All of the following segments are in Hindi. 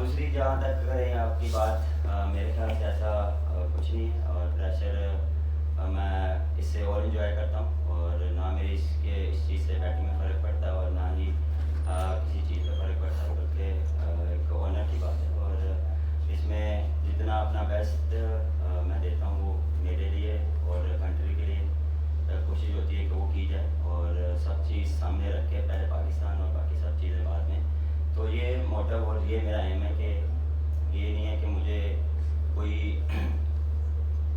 दूसरी जहाँ तक करें आपकी बात, मेरे ख्याल से ऐसा कुछ नहीं है, और प्रेशर मैं इससे और इन्जॉय करता हूँ, और ना मेरी इस चीज़ से बैटिंग में फ़र्क पड़ता है, और ना ही किसी चीज़ का फ़र्क पड़ता है, बल्कि एक ऑनर की बात है। और इसमें जितना अपना बेस्ट मैं देता हूँ, वो मेरे लिए और कंट्री के लिए कोशिश होती है कि वो की जाए, और सब चीज़ सामने रख के, पहले पाकिस्तान और बाकी सब चीज़ें बाद में। तो ये मोटिव और ये मेरा एम है कि ये नहीं है कि मुझे कोई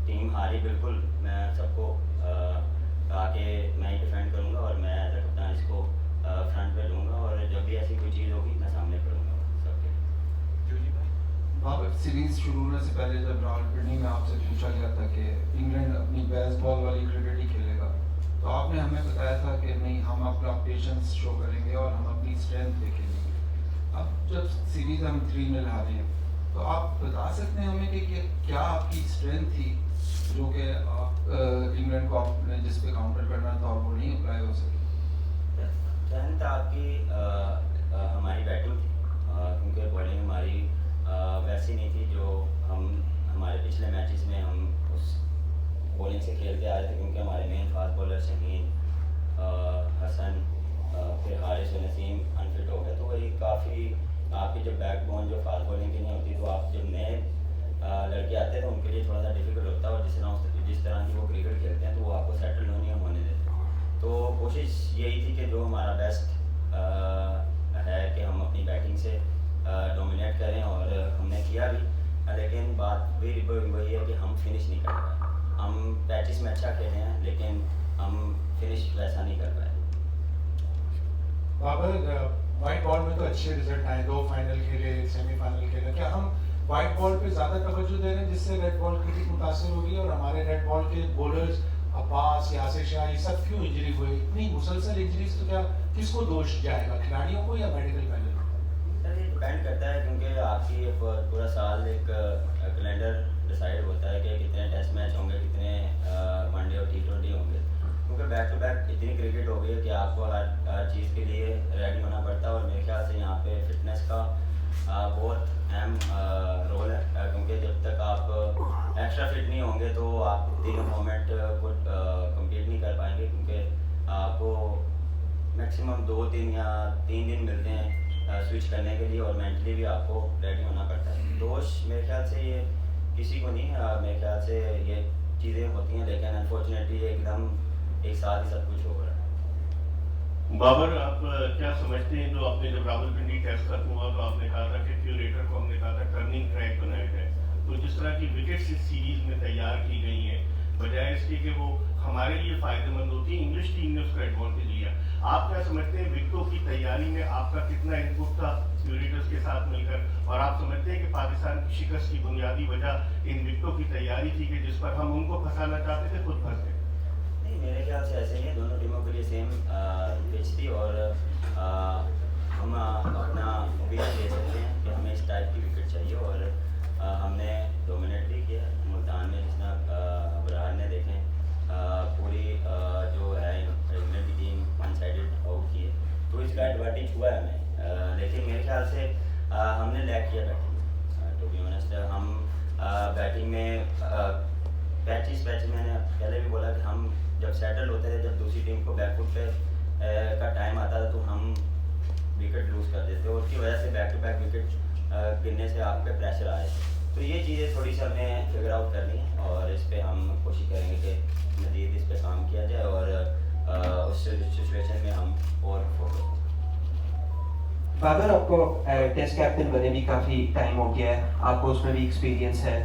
टीम हारी, बिल्कुल मैं सबको आके मैं ही डिफेंड करूँगा, और मैं एज अ कप्तान इसको फ्रंट पे लूँगा, और जब भी ऐसी कोई चीज़ होगी मैं सामने करूँगा सबके। बाबर, सीरीज शुरू होने से पहले जब रावलपिंडी में आपसे पूछा गया था कि इंग्लैंड अपनी बेसबॉल वाली क्रिकेट ही खेलेगा, तो आपने हमें बताया था कि नहीं, हम अपना पेशेंस शो करेंगे और हम अपनी स्ट्रेंथ देखेंगे। अब जब सीरीज हम 3-0 हारे हैं, तो आप बता सकते हैं हमें कि क्या आपकी स्ट्रेंथ थी जो कि आप इंग्लैंड को आपने जिस पे काउंटर करना था और वो नहीं अप्लाई हो सकी? स्ट्रेंथ आपकी हमारी बैटिंग थी, क्योंकि बॉलिंग हमारी वैसी नहीं थी जो हम हमारे पिछले मैचेस में हम उस बॉलिंग से खेल के आए थे, क्योंकि हमारे main fast bowler Shaheen, Hasan, फिर हारिस और नसीम अनफिट हो गए। तो वही काफ़ी आपकी जो बैकबोन जो फास्ट बॉलिंग की नहीं होती, तो आप जब नए लड़के आते हैं तो उनके लिए थोड़ा सा डिफिकल्ट होता है, और जिस तरह की वो क्रिकेट खेलते हैं तो वो आपको सेटल नहीं होने देते। तो कोशिश यही थी कि जो हमारा बेस्ट है कि हम अपनी बैटिंग से डोमिनेट करें, और हमने किया भी, लेकिन बात वही है कि हम फिनिश नहीं कर पाए। हम पैचेस में अच्छा खेले हैं, लेकिन हम फिनिश वैसा नहीं कर पाए। बाबर, वाइट बॉल में तो अच्छे रिजल्ट आए, 2 फाइनल खेले, सेमीफाइनल खेले, क्या हम वाइट बॉल पे ज़्यादा तवज्जो दे रहे हैं जिससे रेड बॉल क्रिकेट मुतासर होगी, और हमारे रेड बॉल के बॉलर्स अब्बास, यासिर शाह, ये सब क्यों इंजरी हुई? इतनी मुसलसल इंजरीज, तो क्या किसको दोष जाएगा, खिलाड़ियों को या मेडिकल पैनल को? सर ये डिपेंड करता है, क्योंकि आपकी पूरा साल एक कैलेंडर डिसाइड होता है कि कितने टेस्ट मैच होंगे, कितने वनडे और T20 होंगे, क्योंकि बैक टू बैक इतनी क्रिकेट हो गई है कि आपको हर चीज़ के लिए रेडी होना पड़ता है, और मेरे ख्याल से यहाँ पे फिटनेस का बहुत अहम रोल है, क्योंकि जब तक आप एक्स्ट्रा फिट नहीं होंगे तो आप तीनों फॉर्मेट को कम्पीट नहीं कर पाएंगे, क्योंकि आपको मैक्सिमम 2-3 या 3 दिन मिलते हैं स्विच करने के लिए, और मेंटली भी आपको रेडी होना पड़ता है। दोष मेरे ख्याल से ये किसी को नहीं, मेरे ख्याल से ये चीज़ें होती हैं, लेकिन अनफॉर्चुनेटली एकदम एक साथ ही सब कुछ हो रहा है। बाबर, आप क्या समझते हैं, जो आपने जब रावलपिंडी टेस्ट खत्म हुआ तो आपने कहा था कि क्यूरेटर को हमने कहा था टर्निंग ट्रैक बनाया जाए, तो जिस तरह की विकेट्स इस सीरीज में तैयार की गई हैं, बजाय इसके कि वो हमारे लिए फायदेमंद होती है, इंग्लिश टीम ने उसका एडवांटेज लिया। आप क्या समझते हैं विकेटों की तैयारी में आपका कितना इनपुट था क्यूरेटर्स के साथ मिलकर, और आप समझते हैं कि पाकिस्तान की शिकस्त की बुनियादी वजह इन विकेटों की तैयारी थी कि जिस पर हम उनको फंसाना चाहते थे, खुद फंस गए? नहीं, मेरे ख्याल से ऐसे ही है, दोनों टीमों के लिए सेम पिच थी, और हम अपना ओपिनियन दे सकते हैं कि हमें इस टाइप की विकेट चाहिए, और हमने डोमिनेट भी किया मुल्तान में, जिसना अबरार ने देखें पूरी जो है इंग्लैंड की टीम वन साइडेड आउट की है, तो इसका एडवांटेज हुआ है हमें, लेकिन मेरे ख्याल से हमने लैक किया बैटिंग। टू बी ऑनेस्ट, हम बैटिंग में पैच मैंने पहले भी बोला कि हम जब सेटल होते थे, जब दूसरी टीम को बैकफुट पे का टाइम आता था, तो हम विकेट लूज़ कर देते, और उसकी वजह से बैक टू बैक विकेट गिरने से आप पे प्रेशर आए। तो ये चीज़ें थोड़ी सी हमें फिगर आउट करनी है, और इस पर हम कोशिश करेंगे कि मज़ीद इस पर काम किया जाए, और उस सिचुएशन में हम और फोकस। बाबर, आपको टेस्ट कैप्टन बने भी काफ़ी टाइम हो गया है, आपको उसमें भी एक्सपीरियंस है।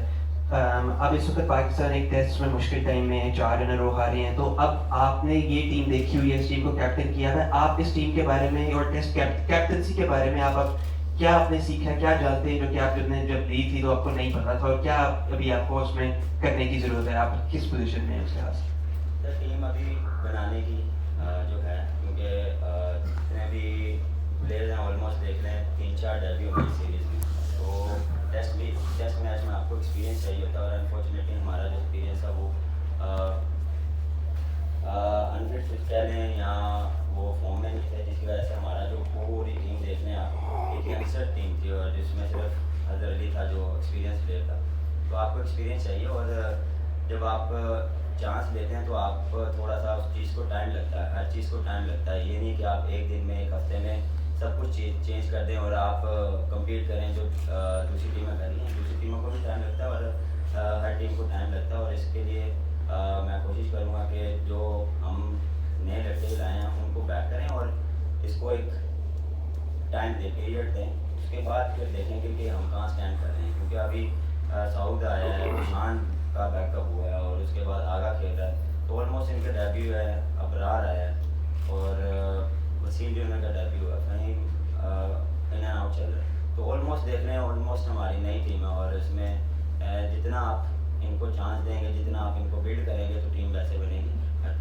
अब इस वक्त पाकिस्तान एक टेस्ट में मुश्किल टाइम में 4 रन रो हारे हैं, तो अब आपने ये टीम देखी हुई है, इस टीम को कैप्टन किया है, आप इस टीम के बारे में और टेस्ट कैप्टनसी के बारे में आप क्या आपने सीखा, क्या जानते हैं जो कि आपने जब ली थी तो आपको नहीं पता था, और क्या अभी आपको उसमें करने की ज़रूरत है, आप किस पोजीशन में हैं उसके हाथ से? टीम अभी बनाने की जो है, क्योंकि जितने भी प्लेयर्स हैं ऑलमोस्ट देख रहे हैं 3-4 डेब्यू हुई सीरीज़ में, तो टेस्ट मैच में आपको एक्सपीरियंस चाहिए होता है, और अनफॉर्चुनेटली हमारा जो एक्सपीरियंस है वो अनफिट कह लें या वो फॉर्म में नहीं थे, जिसकी वजह से हमारा जो पूरी टीम देखने आप एक यंगस्टर टीम थी, और जिसमें सिर्फ अजहर अली था जो एक्सपीरियंस प्लेयर था। तो आपको एक्सपीरियंस चाहिए और जब आप चांस लेते हैं तो आप थोड़ा सा उस चीज़ को टाइम लगता है, हर चीज़ को टाइम लगता है। ये नहीं कि आप एक दिन में, एक हफ्ते में सब कुछ चेंज कर दें और आप कम्पीट करें जो दूसरी टीमें कर रही हैं। दूसरी टीमों को भी टाइम लगता है और हर टीम को टाइम लगता है। और इसके लिए मैं कोशिश करूँगा कि जो हम नए लड़के लाए हैं उनको बैक करें और इसको एक टाइम दें, पीरियड दें। उसके बाद फिर देखेंगे कि हम कहाँ स्टैंड कर रहे हैं, क्योंकि अभी सऊद आया है, ईशान का बैकअप हुआ है और उसके बाद आगा खेल रहा है। तो ऑलमोस्ट इनका डेब्यू है, अबरार आया है और वसीम ड्यूनर का डेब्यू है, कहीं इन एंड आउट चल रहा है। तो ऑलमोस्ट देख रहे हैं, ऑलमोस्ट हमारी नई टीम है और इसमें जितना आप इनको चांस देंगे, जितना आप इनको बिल्ड करेंगे तो टीम वैसे बनेगी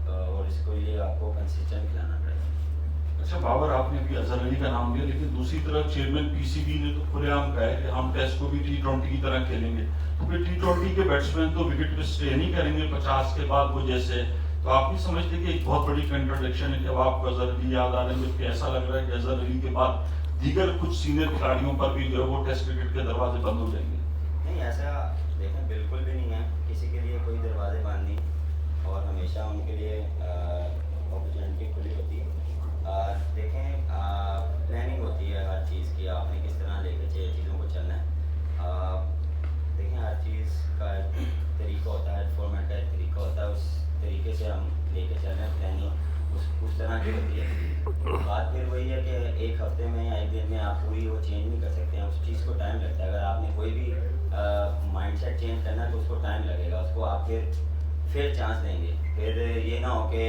और इसको लिए आपको कंसिस्टेंट खिलाना पड़ेगा। अच्छा बाबर, आपने अभी अजहर अली का नाम लिया, लेकिन दूसरी तरफ चेयरमैन पीसीबी ने तो खुलेआम कहा है कि हम टेस्ट को भी T20 की तरह खेलेंगे। तो फिर T20 के बैट्समैन तो विकेट पे स्टे नहीं करेंगे 50 के बाद वो जैसे, तो आप नहीं समझते कि एक बहुत बड़ी कंट्राडिक्शन है कि अब आपको अजहर अली याद आ रहे हैं, जबकि ऐसा लग रहा है कि अजहर अली के बाद दीगर कुछ सीनियर खिलाड़ियों पर भी जो है वो टेस्ट क्रिकेट के दरवाजे बंद हो जाएंगे? नहीं, ऐसा देखें बिल्कुल भी नहीं है, किसी के लिए कोई दरवाजे बंद नहीं और हमेशा उनके लिए अपॉर्चुनिटी खुली होती है। देखें प्लानिंग होती है हर चीज़ की, आपने किस तरह लेके चीज़ों को चलना है। देखें हर चीज़ का एक तरीका होता है, फॉर्मेट का एक तरीका होता है, उस तरीके से हम लेके चल रहे हैं। प्लानिंग उस तरह की होती है। बात फिर वही है कि एक हफ्ते में या एक दिन में आप पूरी वो चेंज नहीं कर सकते हैं, उस चीज़ को टाइम लगता है। अगर आपने कोई भी माइंडसेट चेंज करना है तो उसको टाइम लगेगा, उसको आप फिर चांस देंगे। फिर ये ना हो कि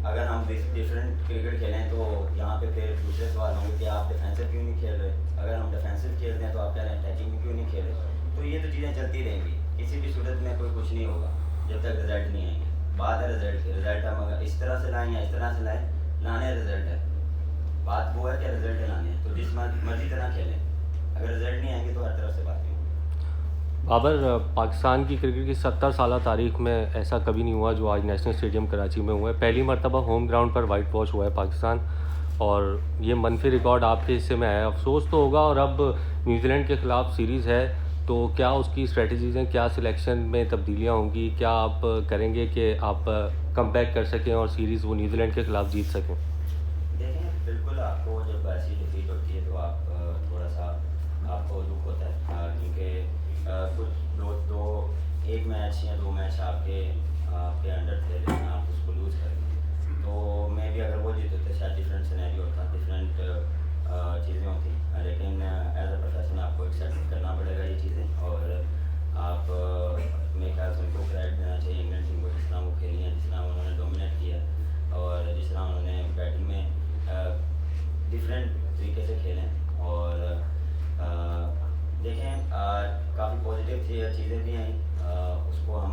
अगर हम डिफरेंट क्रिकेट खेलें तो यहाँ पे फिर दूसरे सवाल होंगे कि आप डिफेंसिव क्यों नहीं खेल रहे। अगर हम डिफेंसिव खेलते हैं तो आप कह रहे हैं अटैकिंग में क्यों नहीं खेल रहे। तो ये तो चीज़ें चलती रहेंगी, किसी भी सूरत में कोई कुछ नहीं होगा जब तक रिजल्ट नहीं आएंगे। बात है रिजल्ट की, रिजल्ट हम अगर इस तरह से लाएँ या इस तरह से लाएँ, लाने रिजल्ट है। बात वो है कि रिजल्ट लाने हैं, तो जिस मर्जी तरह खेलें, अगर रिजल्ट नहीं आएंगे तो हर तरफ से बात नहीं। बाबर, पाकिस्तान की क्रिकेट की 70 साल तारीख में ऐसा कभी नहीं हुआ जो आज नेशनल स्टेडियम कराची में हुआ है। पहली मरतबा होम ग्राउंड पर वाइट वॉश हुआ है पाकिस्तान और ये मनफी रिकॉर्ड आपके हिस्से में आया। अफसोस तो होगा और अब न्यूजीलैंड के ख़िलाफ़ सीरीज़ है, तो क्या उसकी स्ट्रेटजीज़ हैं, क्या सिलेक्शन में तब्दीलियाँ होंगी, क्या आप करेंगे कि आप कम बैक कर सकें और सीरीज़ वो न्यूजीलैंड के ख़िलाफ़ जीत सकें? देखें बिल्कुल, आपको जब ऐसी डिफीट होती है तो आप थोड़ा सा आपको दुख होता है, क्योंकि कुछ एक मैच या दो मैच आपके अंडर थे, लेकिन आप उसको लूज़ कर गए। तो मैं भी अगर वो जीते तो शायद डिफरेंट सिनेरियो होता, डिफरेंट चीज़ें होती, लेकिन एज अ प्रोफेशनल आपको एक्सेप्ट करना पड़ेगा ये चीज़ें। और आप मेरे ख्याल से उनको क्रेडिट देना चाहिए इंग्लैंड टीम को, जिस तरह वो खेली हैं, जिस तरह उन्होंने डोमिनेट किया और जिस तरह उन्होंने बैटिंग में डिफरेंट तरीके से खेलें। और देखें काफ़ी पॉजिटिव चीज़ें भी आई, उसको हम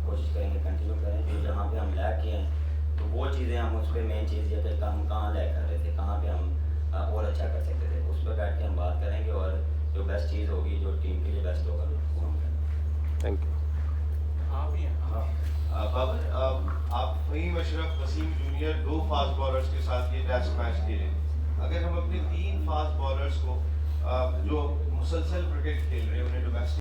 कोशिश करेंगे कंटिन्यू करें। जो जहाँ पे हम लैग किए हैं तो वो चीज़ें हम उस पर मेन चीज़ ये कि हम कहाँ लैग कर रहे थे, कहाँ पे हम और अच्छा कर सकते थे, उस पर बैठ के हम बात करेंगे और जो बेस्ट चीज़ होगी, जो टीम के लिए बेस्ट होगा वो हम करेंगे। Thank you. बाबर, आप Faheem Ashraf, Wasim junior 2 fast bowlers के साथ ये टेस्ट मैच खेले। अगर हम अपने 3 फास्ट बॉलर्स को जो मुसलसल क्रिकेट खेल रहे हैं उन्हें डोमेस्टिक